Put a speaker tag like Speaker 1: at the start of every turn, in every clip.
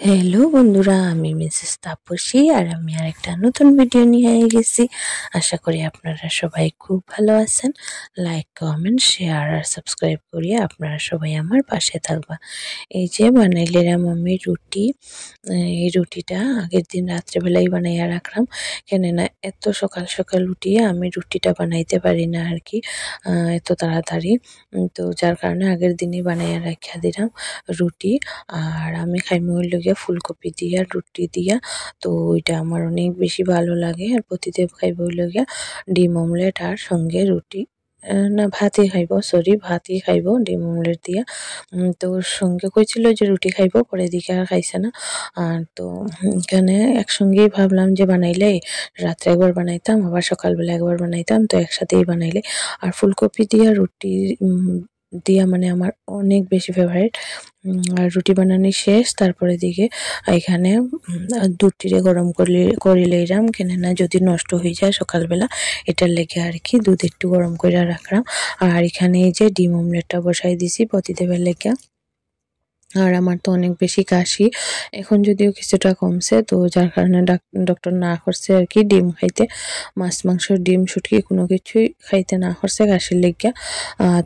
Speaker 1: Hello বন্ধুরা, আমি Mrs Tapasi আর আমি আরেকটা নতুন ভিডিও নিয়ে গেছি। আশা করি আপনারা সবাই খুব ভালো আছেন। লাইক, কমেন্ট, শেয়ার আর সাবস্ক্রাইব করিয়ে আপনারা সবাই আমার পাশে থাকবা। এই যে বানাইলাম আমি রুটি। এই রুটিটা আগের দিন রাত্রেবেলাই বানাইয়া রাখলাম, কেননা এত সকাল সকাল উঠিয়ে আমি রুটিটা বানাইতে পারি না আর কি, এত তাড়াতাড়ি। তো যার কারণে আগের দিনই বানাইয়া রাখিয়া দিলাম রুটি। আর আমি খাইমু হইল গিয়া ফুলকপি দিয়া রুটি দিয়া। তো ওইটা আমার অনেক বেশি ভালো লাগে। আর প্রতিদেব খাইব হইল গিয়া ডিম অমলেট আর সঙ্গে রুটি, না ভাতই খাইব, সরি ভাতই খাইব ডিম অমলেট দিয়া। তো ওর সঙ্গে কইছিল যে রুটি খাইব, পরে দিকে আর খাইছে না। আর তো এখানে একসঙ্গেই ভাবলাম যে বানাইলে রাত্রে একবার বানাইতাম, আবার সকালবেলা একবার বানাইতাম, তো একসাথেই বানাইলে। আর ফুলকপি দিয়া রুটি দিয়া মানে আমার অনেক বেশি ফেভারিট। আর রুটি বানানি শেষ, তারপরে দিকে এখানে দুধটিরে গরম করে লইলাম, কেননা যদি নষ্ট হয়ে যায় সকালবেলা, এটার লেগে আর কি দুধ একটু গরম করে রাখলাম। আর এখানে এই যে ডিম অমলেটটা বসাই দিছি প্রতিদেবের লেগে। আর আমার তো অনেক বেশি কাশি, এখন যদিও কিছুটা কমছে, তো যার কারণে ডক্টর না করছে আর কি ডিম খাইতে, মাছ মাংস ডিম শুটকি কোনো কিছুই খাইতে না করছে কাশির লেগিয়া।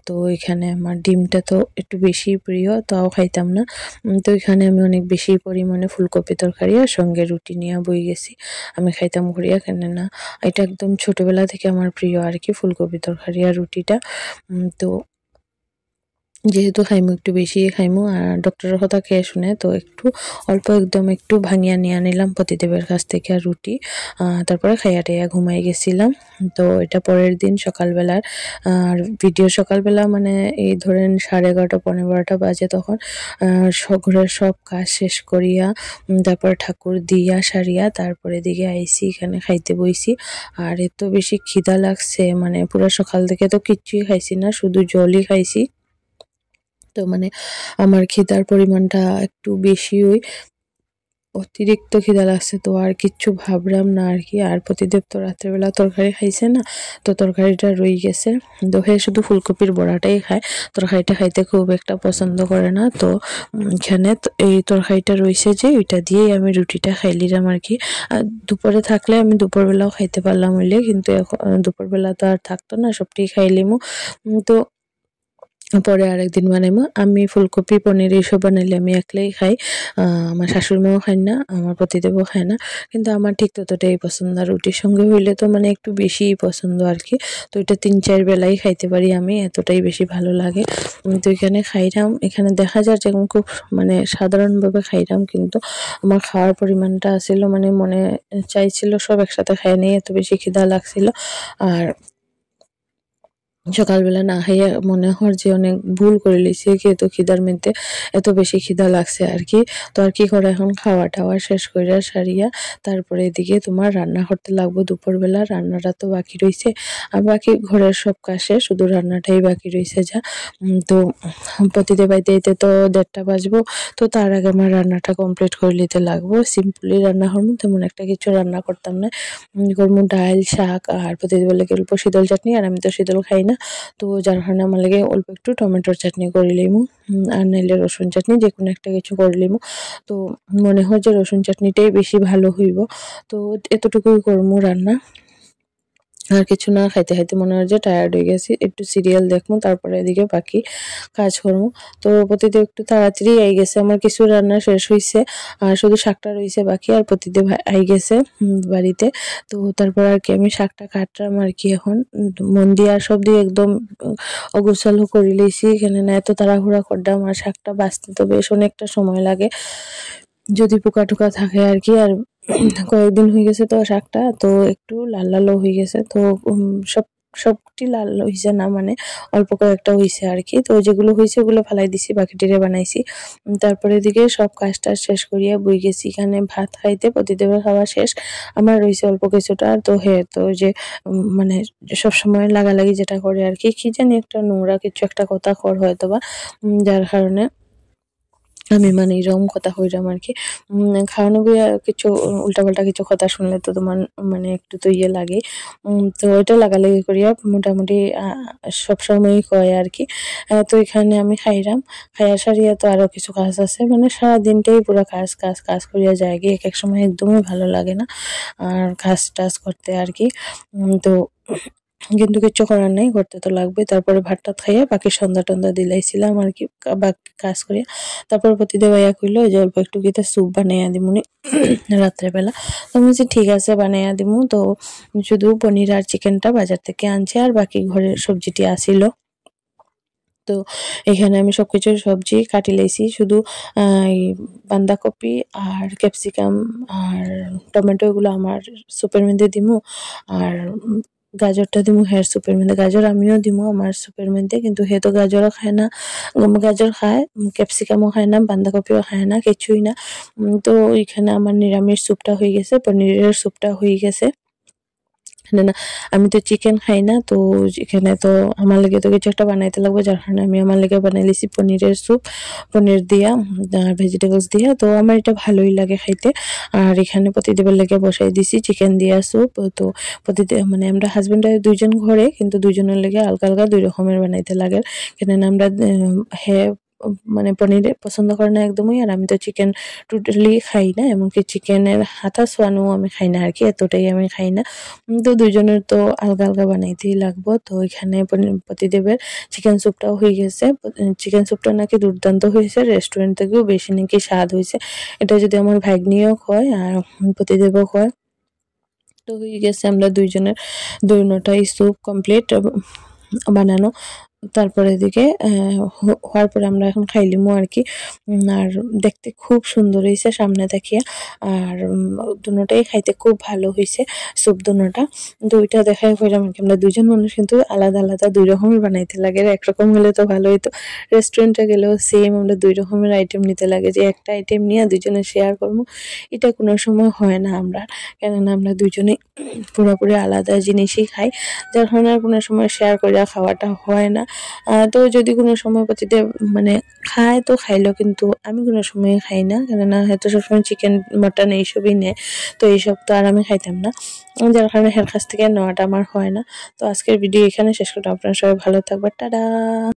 Speaker 1: তো এখানে আমার ডিমটা তো একটু বেশি প্রিয়, তাও খাইতাম না। তো এখানে আমি অনেক বেশি পরিমাণে ফুলকপি তরকারি আর সঙ্গে রুটি নিয়ে বই গেছি, আমি খাইতাম করিয়া, কেননা এটা একদম ছোটবেলা থেকে আমার প্রিয় আর কি ফুলকপি তরকারি আর রুটিটা। তো যেহেতু খাইমু একটু বেশি খাইমু, আর ডক্টরের কথা খেয়ে শুনে তো একটু অল্প একদম একটু ভাঙিয়া নিয়ে নিলাম প্রতিদেবের কাছ থেকে আর রুটি। তারপরে খাইয়া টাইয়া ঘুমাই গেছিলাম। তো এটা পরের দিন সকালবেলার আর ভিডিও। সকালবেলা মানে এই ধরেন 11:30 12:30 বাজে, তখন ঘরের সব কাজ শেষ করিয়া তারপর ঠাকুর দিয়া সারিয়া তারপরে দিকে আইসি, এখানে খাইতে বইছি। আর এত বেশি খিদা লাগছে, মানে পুরো সকাল থেকে তো কিচ্ছুই খাইছি না, শুধু জলই খাইছি। তো মানে আমার খিদার পরিমাণটা একটু বেশিই, অতিরিক্ত খিদা লাগছে, তো আর কিচ্ছু ভাবলাম না আর কি। আর প্রতিদেব তো রাত্রেবেলা তরকারি খাইছে না, তো তরকারিটা রয়ে গেছে। তো হে শুধু ফুলকপির বড়াটাই খায়, তরকারিটা খাইতে খুব একটা পছন্দ করে না। তো এখানে এই তরকারিটা রয়েছে যে ওইটা দিয়েই আমি রুটিটা খাইলিলাম আর কি। দুপুরে থাকলে আমি দুপুরবেলাও খাইতে পারলাম হইলে, কিন্তু এখন দুপুরবেলা তো আর থাকতো না, সবটাই খাইলিমু। তো পরে আরেকদিন বানাইমু। আমি ফুলকপি পনির এইসব বানাইলে আমি একলাই খাই, আমার শাশুড়িমাও খায় না, আমার পতিদেবও খায় না, কিন্তু আমার ঠিক ততটাই পছন্দ। আর রুটির সঙ্গে হইলে তো মানে একটু বেশিই পছন্দ আর কি। তো এটা 3-4 বেলাই খাইতে পারি আমি, এতটাই বেশি ভালো লাগে। তো এখানে খাইলাম, এখানে দেখা যায় যে খুব মানে সাধারণভাবে খাইলাম, কিন্তু আমার খাওয়ার পরিমাণটা ছিল মানে মনে চাইছিল সব একসাথে খাই নিয়ে, এত বেশি খিদা লাগছিল। আর সকালবেলা না খাইয়া মনে হয় যে অনেক ভুল করে লিছি, কি এত খিদার মধ্যে এত বেশি খিদা লাগছে আর কি। তো আর কি করে এখন খাওয়া টাওয়া শেষ কইরা সারিয়া তারপরে এদিকে তোমার রান্না করতে লাগবো। দুপুরবেলা রান্নাটা তো বাকি রইছে, আর বাকি ঘরের সব কাজে শুধু রান্নাটাই বাকি রইছে যা। তো প্রতিদেব আইতে আইতে তো 1:30 বাজবো, তো তার আগে আমার রান্নাটা কমপ্লিট করে নিতে লাগবো। সিম্পলি রান্না করবো, তেমন একটা কিছু রান্না করতাম না। করবো ডাল শাক, আর প্রতিদেবের লাগে অল্প শীতল চাটনি, আর আমি তো শীতল খাই না, তো যার কারণে আমার লাগে অল্প একটু টমেটোর চাটনি করে লিমু, আর নাইলে রসুন চাটনি, যে কোনো একটা কিছু করে লিমু। তো মনে হয় যে রসুন চাটনিটাই বেশি ভালো হইব, তো এতটুকুই করবো রান্না। আর কিছু না, খাইতে খাইতে মনে হয় যে টায়ার্ড হয়ে গেছি, একটু সিরিয়াল দেখবো, তারপরে এদিকে বাকি কাজ করবো। তো প্রতিদেব একটু তাড়াতাড়ি আই গেছে, আমার কিছু রান্না শেষ হয়েছে, আর শুধু শাকটা রয়েছে বাকি। আর প্রতিদেব আই গেছে বাড়িতে। তো তারপর আর কি আমি শাকটা কাটলাম আর কি, এখন মন দিয়ে আর সব দিয়ে একদম অগোছালো করে লইছি, এখানে না এত তাড়াহুড়া করলাম। আর শাকটা বাছতে তো বেশ অনেকটা সময় লাগে, যদি পোকা টোকা থাকে আর কি। আর কয়েকদিন হয়ে গেছে তো শাকটা তো একটু লাল লালও হয়ে গেছে, তো সবটি লাল হয়েছে না, মানে অল্প কয়েকটা হয়েছে আর কি। তো যেগুলো হয়েছে ওগুলো ফালাই দিছি, বাকিটিরে বানাইছি। তারপরে এদিকে সব কাজটা শেষ করিয়া বই গেছি, এখানে ভাত খাইতে প্রতিদেবের খাওয়া শেষ, আমার রয়েছে অল্প কিছুটা। তো তো যে মানে সবসময় লাগালাগি যেটা করে আর কি, কি জানি একটা নোংরা কিছু একটা কথা কর হয়তো বা, যার কারণে আমি মানে এরকম কথা হইলাম আর কি। খাওয়ানো গিয়ে কিছু উল্টাপাল্টা কিছু কথা শুনলে তো তোমার মানে একটু তো ইয়ে লাগে। তো ওইটা লাগালাগি করিয়া মোটামুটি সবসময়ই কয় আর কি। তো এখানে আমি খাইলাম, খাইয়া সারিয়া তো আরো কিছু কাজ আছে, মানে সারাদিনটাই পুরো কাজ কাজ কাজ করিয়া যায় গিয়ে এক এক সময় একদমই ভালো লাগে না আর কাজ টাজ করতে আর কি। তো কিন্তু কিচ্ছু করার নাই, করতে তো লাগবে। তারপরে ভাত টাত খাইয়া বাকি সন্ধ্যা টন্ধা দিলাইছিলাম আর কি, বাকি কাজ করিয়া। তারপর প্রতিদেব ভাইয়া কইলো যে অল্প একটু গিতে স্যুপ বানাইয়া দিমুনি রাত্রে বেলা। তো আমি বলছি ঠিক আছে বানাইয়া দিমু। তো শুধু পনির আর চিকেনটা বাজার থেকে আনছে আর বাকি ঘরের সবজিটি আসিল। তো এখানে আমি সবকিছু সবজি কাটি লাইছি, শুধু এই বাঁধাকপি আর ক্যাপসিকাম আর টমেটো এগুলো আমার সুপের মধ্যে দিমু। আর গাজরটা দিমু হের সুপের মধ্যে, গাজর আমিও দিমু আমার সুপের মধ্যে, কিন্তু হে তো গাজরও খায় না। গাজর খায়, ক্যাপসিকামও খায় না, বাঁধাকপিও খায় না, কিছুই না। তো এখানে আমার নিরামিষ স্যুপটা হয়ে গেছে, পনিরের স্যুপটা হয়ে গেছে। না না, আমি তো চিকেন খাই না, তো এখানে তো আমার লাগে তো কিছু একটা বানাইতে লাগবে, যার কারণে আমি আমার লাগে বানাই লিছি পনিরের স্যুপ, পনির দিয়া আর ভেজিটেবলস দিয়া। তো আমার এটা ভালোই লাগে খাইতে। আর এখানে প্রতিদেবের লেগে বসাই দিছি চিকেন দিয়া স্যুপ। তো প্রতিদেব মানে আমরা হাজবেন্ড ওয়াইফ দুইজন ঘরে, কিন্তু দুইজনের লেগে আলগা আলগা দুই রকমের বানাইতে লাগে। কেননা আমরা হে মানে পনির পছন্দ করে না একদমই, আর আমি তো চিকেন টোটালি খাই না, এমনকি চিকেনের হাতা ছোয়ানো আমি খাই না আর কি, এতটাই আমি খাই না। তো দুইজনের তো আলগা আলগা বানাইতেই লাগবো। তো এখানে প্রতিদেবের চিকেন স্যুপটাও হয়ে গেছে। চিকেন স্যুপটা নাকি দুর্দান্ত হয়েছে, রেস্টুরেন্ট থেকেও বেশি নাকি স্বাদ হয়েছে। এটা যদি আমার ভাগ্নিও কয় আর প্রতিদেবও কয়। তো হয়ে গেছে আমরা দুইজনের দুইটাই স্যুপ কমপ্লিট বানানো। তারপরে এদিকে হওয়ার পরে আমরা এখন খাইলিমু আর কি। আর দেখতে খুব সুন্দর হয়েছে সামনে দেখিয়া। আর দুটাই খাইতে খুব ভালো হয়েছে স্যুপ দুটা। দুইটা দেখাই হইলাম আর কি, আমরা দুইজন মানুষ কিন্তু আলাদা আলাদা দুই রকমের বানাইতে লাগে, একরকম হলে তো ভালো হইতো। রেস্টুরেন্টে গেলেও সেম আমরা দুই রকমের আইটেম নিতে লাগে, যে একটা আইটেম নিয়ে দুজনে শেয়ার করবো, এটা কোনো সময় হয় না আমরা। কেননা আমরা দুজনে পুরোপুরি আলাদা জিনিসই খাই, যার কারণে আর কোনো সময় শেয়ার করে খাওয়াটা হয় না। তো যদি কোনো সময় প্রতিদেব মানে খায় তো খাইলো, কিন্তু আমি কোনো সময় খাই না, কেননা হয়তো সবসময় চিকেন মটন এইসবই নেয়। তো এইসব তো আর আমি খাইতাম না, যার কারণে হের কাছ থেকে নেওয়াটা আমার হয় না। তো আজকের ভিডিও এখানে শেষ করলাম, আপনারা সবাই ভালো থাকবেন, টাটা।